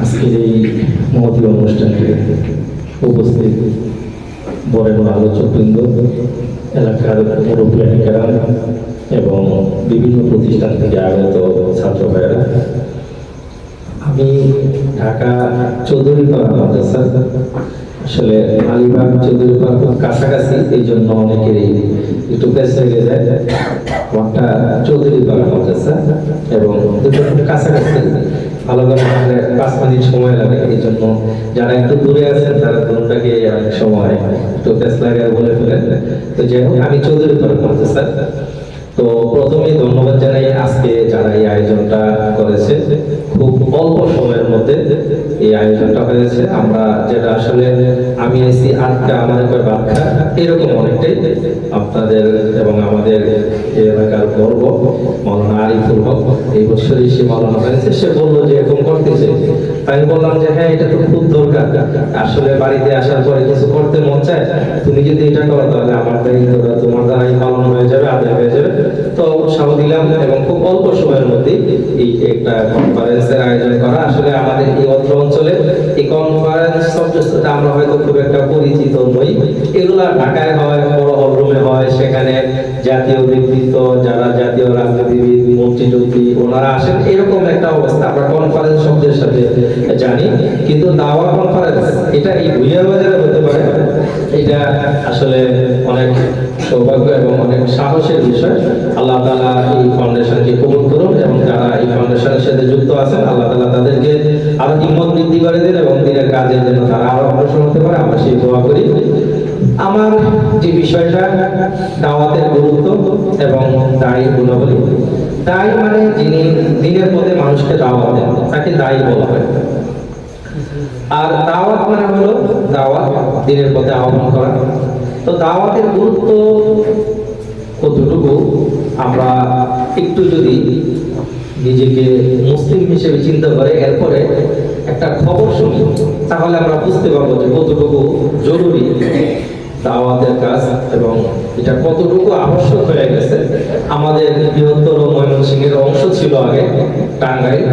আজকের এই মহতী অনুষ্ঠানে উপস্থিত বরেণ্য আলোচকবৃন্দ, এলাকার মুরব্বীরা এবং বিভিন্ন প্রতিষ্ঠান থেকে আগত ছাত্র ভাইয়েরা, আমি ঢাকা চৌধুরীপাড়া মাদ্রাসা, আসলে আলিবাগ চৌধুরীপাড়া খুব কাছাকাছি, এই জন্য অনেকেরই একটু ব্যস্ত হয়ে যায়। আমারটা চৌধুরীপাড়া মাদ্রাসা এবং দুটো কাছাকাছি, ভালো করে 5 মিনিট সময় লাগে। এই জন্য যারা একটু দূরে আছেন তারা দুটাকে অনেক সময় একটু ব্যস্ত লাগে বলে ফেলেন। তো যাই হোক, আমি চৌধুরীপাড়া মাদ্রাসা। তো প্রথমেই ধন্যবাদ জানাই আজকে যারা এই আয়োজনটা করেছে। খুব অল্প সময়ের মধ্যে এই আয়োজনটা হয়েছে। আমরা যেটা আসলে আমি এসি আটটা আমার একবার ব্যাখ্যা এরকম অনেকটাই আপনাদের এবং আমাদের এলাকার গর্ব মাওলানা আরিফুল হক এই বছরই সে মাওলানা হয়েছে। সে বললো যে এরকম করতেছে, তাই বললাম যে হ্যাঁ, এটা তো খুব দরকার। আসলে বাড়িতে আসার পরে কিছু করতে মন চায়, তুমি যদি এটা করো তাহলে আমার দায়িত্বটা তোমার দ্বারাই পালন হয়ে যাবে, আদায় হয়ে যাবে। তো উৎসাহ দিলাম এবং খুব অল্প সময়ের মধ্যে এই একটা কনফারেন্সের আয়োজন করা। আসলে আমাদের এই অঞ্চলে এই কনফারেন্স শব্দটা আমরা হয়তো খুব একটা পরিচিত নই। এগুলা ঢাকায় হয়, বড় হল রুমে হয়, সেখানে জাতীয় ব্যক্তিত্ব, যারা জাতীয় রাজনীতিবিদ, মন্ত্রী ওনারা আসেন, এরকম একটা অবস্থা আমরা কনফারেন্স শব্দের সাথে জানি। কিন্তু দাওয়া কনফারেন্স এটা এই ভুইয়া বাজারে হতে পারে, এটা আসলে অনেক সৌভাগ্য এবং অনেক সাহসের বিষয়। আল্লাহ তাআলা এই ফাউন্ডেশনকে কবুল করুন এবং যারা এই ফাউন্ডেশনের সাথে যুক্ত আছেন, আল্লাহ তাআলা তাদেরকে আরো হিম্মত বৃদ্ধি করে দেন এবং দিনের কাজের জন্য তারা আরো অগ্রসর হতে পারে, আমরা সেই দোয়া করি। আমার যে বিষয়টা দাওয়াতের গুরুত্ব এবং দায়ী গুণাবলী, দায়ী মানে যিনি দিনের পথে মানুষকে দাওয়াত দেন, তাকে দায়ী বলা হয়। আর দাওয়াত মানে হলো দাওয়াত, দিনের পথে আহ্বান করা। তো দাওয়াতের গুরুত্ব কতটুকু আমরা একটু যদি নিজেকে মুসলিম হিসেবে চিন্তা করে এরপরে একটা খবর শুনি, তাহলে আমরা বুঝতে পারবো যে কতটুকু জরুরি দাওয়াতের কাজ এবং এটা কতটুকু আবশ্যক হয়ে গেছে। আমাদের বৃহত্তর ময়মনসিংহের অংশ ছিল আগে টাঙ্গাইল,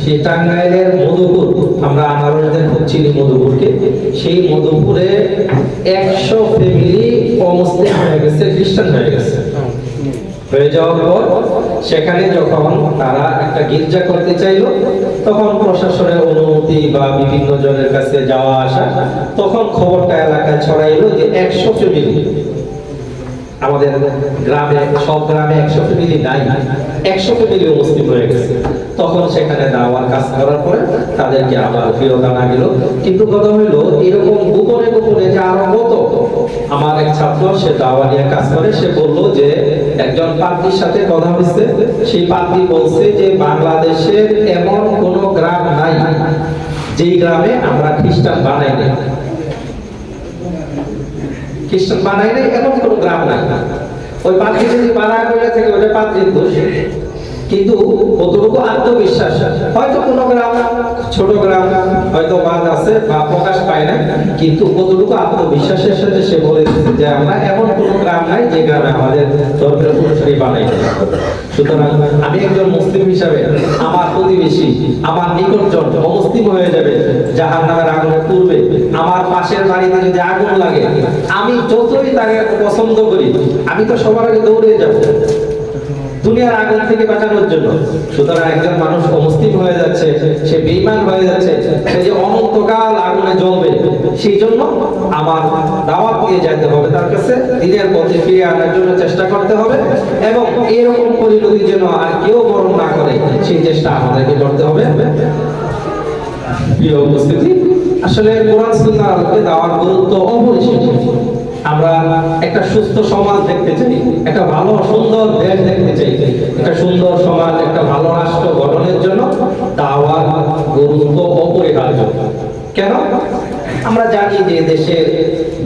সেই টাঙ্গাইলের মধুপুর, আমরা আনারসদের খুব চিনি মধুপুরকে, সেই মধুপুরে 100 ফ্যামিলি অমুসলিম হয়ে গেছে, খ্রিস্টান হয়ে গেছে। হয়ে যাওয়ার পর সেখানে যখন তারা একটা গির্জা করতে চাইলো, তখন প্রশাসনের অনুমতি বা বিভিন্ন জনের কাছে যাওয়া আসা, তখন খবরটা এলাকায় ছড়াইলো যে 100 ফ্যামিলি, আমাদের গ্রামে, সব গ্রামে 100 ফ্যামিলি নাই, 100 ফ্যামিলি মুসলিম হয়ে গেছে। তখন সেখানে দাওয়ার কাজ করার পরে তাদেরকে আবার ফিরত আনা গেল। কিন্তু কথা হইলো এরকম গোপনে গোপনে যে আরো কত, আমার এক ছাত্র সে দাওয়া নিয়ে কাজ করে, সে বললো যে একজন পাদ্রীর সাথে কথা হয়েছে, সেই পাদ্রী বলছে যে বাংলাদেশের এমন কোন গ্রাম নাই যেই গ্রামে আমরা খ্রিস্টান বানাই নাই, খ্রিস্টান বানাই নাই এমন কোন গ্রাম নাই। ওই পাদ্রী যদি বানায় করে থেকে ওটা পাদ্রীর দোষ। কিন্তু কতটুকু আত্মবিশ্বাস, হয়তো কোন গ্রাম ছোট গ্রাম হয়তো বাদ আছে বা প্রকাশ পায় না, কিন্তু কতটুকু আত্মবিশ্বাসের সাথে সে বলে দিচ্ছে যে আমরা এমন কোন গ্রাম নাই যে গ্রামে আমাদের ধর্মের অনুসারী বানাই। সুতরাং আমি একজন মুসলিম হিসাবে আমার প্রতিবেশী, আমার নিকটজন অমুসলিম হয়ে যাবে, জাহান্নামের আগুনে পুড়বে, আমার পাশের বাড়িতে যদি আগুন লাগে, আমি যতই তাকে পছন্দ করি, আমি তো সবার আগে দৌড়ে যাব দুনিয়ার আগুন থেকে বাঁচানোর জন্য। সুতরাং একজন মানুষ অমুসলিম হয়ে যাচ্ছে, সে বেঈমান হয়ে যাচ্ছে, সে যে অনন্তকাল আগুনে জ্বলবে, সেই জন্য আমার দাওয়াত দিয়ে যেতে হবে তার কাছে, দিনের পথে ফিরে আনার জন্য চেষ্টা করতে হবে এবং এরকম পরিণতি যেন আর কেউ বরণ না করে সেই চেষ্টা আমাদেরকে করতে হবে। প্রিয় উপস্থিতি, আসলে কোরআন সুন্নাহর আলোকে দাওয়ার গুরুত্ব অপরিসীম। আমরা একটা সুস্থ সমাজ দেখতে চাই, একটা ভালো সুন্দর দেশ দেখতে চাই, একটা সুন্দর সমাজ, একটা ভালো রাষ্ট্র গঠনের জন্য দাওয়ার গুরুত্ব অপরিহার্য। কেন? আমরা জানি যে দেশের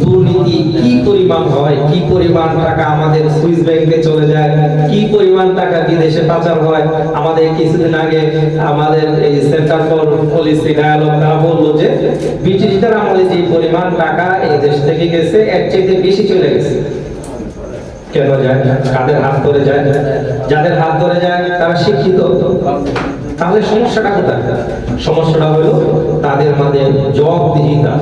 দুর্নীতি কি পরিমাণ হয়, কি পরিমাণ টাকা আমাদের সুইস ব্যাংকে চলে যায়, কি পরিমাণ টাকা বিদেশে পাচার হয়। আমাদের কিছুদিন আগে আমাদের এই সেন্টার ফর পলিসি ডায়ালগ তারা বললো যে ব্রিটিশদের আমলে যে পরিমাণ টাকা এই দেশ থেকে গেছে এর চেয়ে বেশি চলে গেছে। কেন যায়? কাদের হাত ধরে যায়? যাদের হাত ধরে যায় তারা শিক্ষিত, তাহলে সমস্যাটা কোথায়? সমস্যাটা হলো তাদের মাঝে জবাবদিহিতা,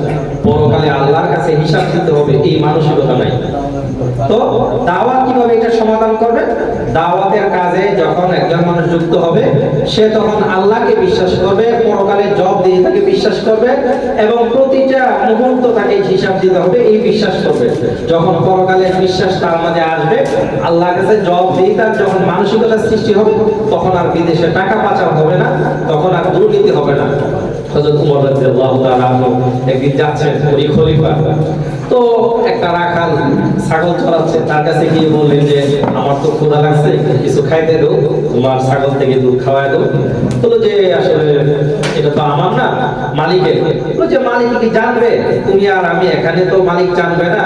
পরকালে আল্লাহর কাছে হিসাব দিতে হবে, এই মানসিকতা নাই। তো দাওয়াত কিভাবে এটা সমাধান করবে? দাওয়াতের কাজে যখন একজন মানুষ যুক্ত হবে, সে তখন আল্লাহকে বিশ্বাস করবে, পরকালে জবাবদিহিতাকে বিশ্বাস করবে, এবং প্রতিটা মুহূর্ত তাকে হিসাব দিতে হবে এই বিশ্বাস করবে। যখন পরকালের বিশ্বাস তার মাঝে আসবে, আল্লাহর কাছে জবাবদিহিতার যখন মানসিকতা সৃষ্টি হবে, তখন আর বিদেশে টাকা পাচার হবে না, তখন আর দুর্নীতি হবে না। হযরত ওমর রাদিয়াল্লাহু তাআলা একদিন যাচ্ছেন ওই খলিফা, তো একটা রাখাল ছাগল চড়াচ্ছে, তার কাছে গিয়ে বললেন যে আমার তো ক্ষুধা লাগছে, কিছু খাইতে দাও, তোমার ছাগল থেকে দুধ খাওয়ায় দাও। বললো যে আসলে এটা তো আমার না, মালিকের। বললো যে মালিক কি জানবে? তুমি আর আমি এখানে, তো মালিক জানবে না,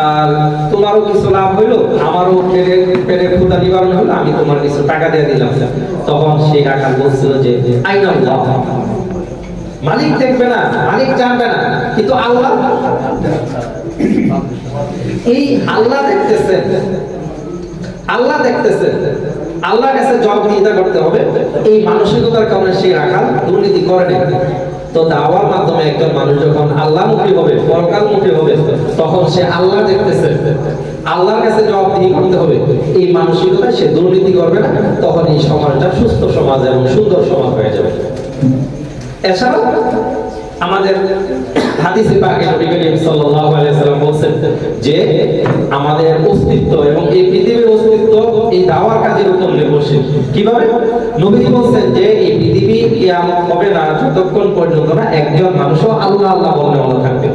আর তোমারও কিছু লাভ হইলো, আমারও পেটের ক্ষুধা নিবারণ হলো, আমি তোমার কিছু টাকা দিয়ে দিলাম। তখন সেই রাখাল বলছিল যে আইনা আল্লাহ, মালিক দেখবে না, মালিক জানবে না, কিন্তু আল্লাহ, এই আল্লাহ দেখতেছেন, আল্লাহ দেখতেছেন, আল্লাহর কাছে জবাবদিহিতা করতে হবে। এই মানসিকতার কারণে সেই রাখাল দুর্নীতি করে না। তো দাওয়ার মাধ্যমে একজন মানুষ যখন আল্লাহমুখী হবে, পরকালমুখী হবে, তখন সে আল্লাহ দেখতেছে, আল্লাহর কাছে জবাবদিহি করতে হবে, এই মানসিকতায় সে দুর্নীতি করবে না। তখন এই সমাজটা সুস্থ সমাজ এবং সুন্দর সমাজ হয়ে যাবে। এছাড়াও আমাদের হাদিসে পাকে নবী করিম সাল্লাল্লাহু আলাইহি ওয়াসাল্লাম বলেন যে আমাদের অস্তিত্ব এবং এই পৃথিবীর অস্তিত্ব এই দাওয়ার কাজের উপর নির্ভরশীল। কিভাবে? নবীজি বলেন যে এই পৃথিবী কিয়ামত হবে না যতক্ষণ পর্যন্ত না একজন মানুষও আল্লাহ আল্লাহ বলতে মনে থাকবে।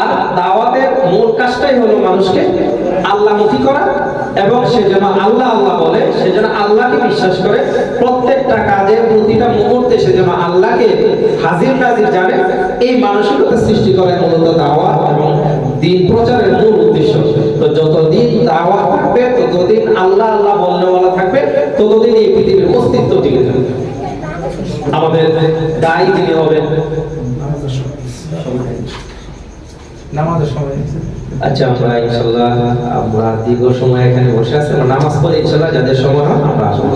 আর দাওয়াতের মূল কাজটাই হলো মানুষকে আল্লাহমুখী করা, এবং সে যেন আল্লাহ আল্লাহ বলে, সে যেন আল্লাহকে বিশ্বাস করে, প্রত্যেকটা কাজের প্রতিটা মুহূর্তে সে যেন আল্লাহকে হাজির নাজির জানে। এই মানসিকতা সৃষ্টি করে মূলত দাওয়াত এবং দ্বীন প্রচারের মূল উদ্দেশ্য। তো যতদিন দাওয়াত থাকবে, ততদিন আল্লাহ আল্লাহ বলনেওয়ালা থাকবে, ততদিন এই পৃথিবীর অস্তিত্ব টিকে থাকবে। আমাদের দায়ী তিনি হবেন নামাজের সময়। আচ্ছা, আমরা ইনশাআল্লাহ আমরা দীর্ঘ সময় এখানে বসে আছি, আমরা নামাজ পড়ে ইনশাআল্লাহ যাদের সময় হয় আমরা আসবো।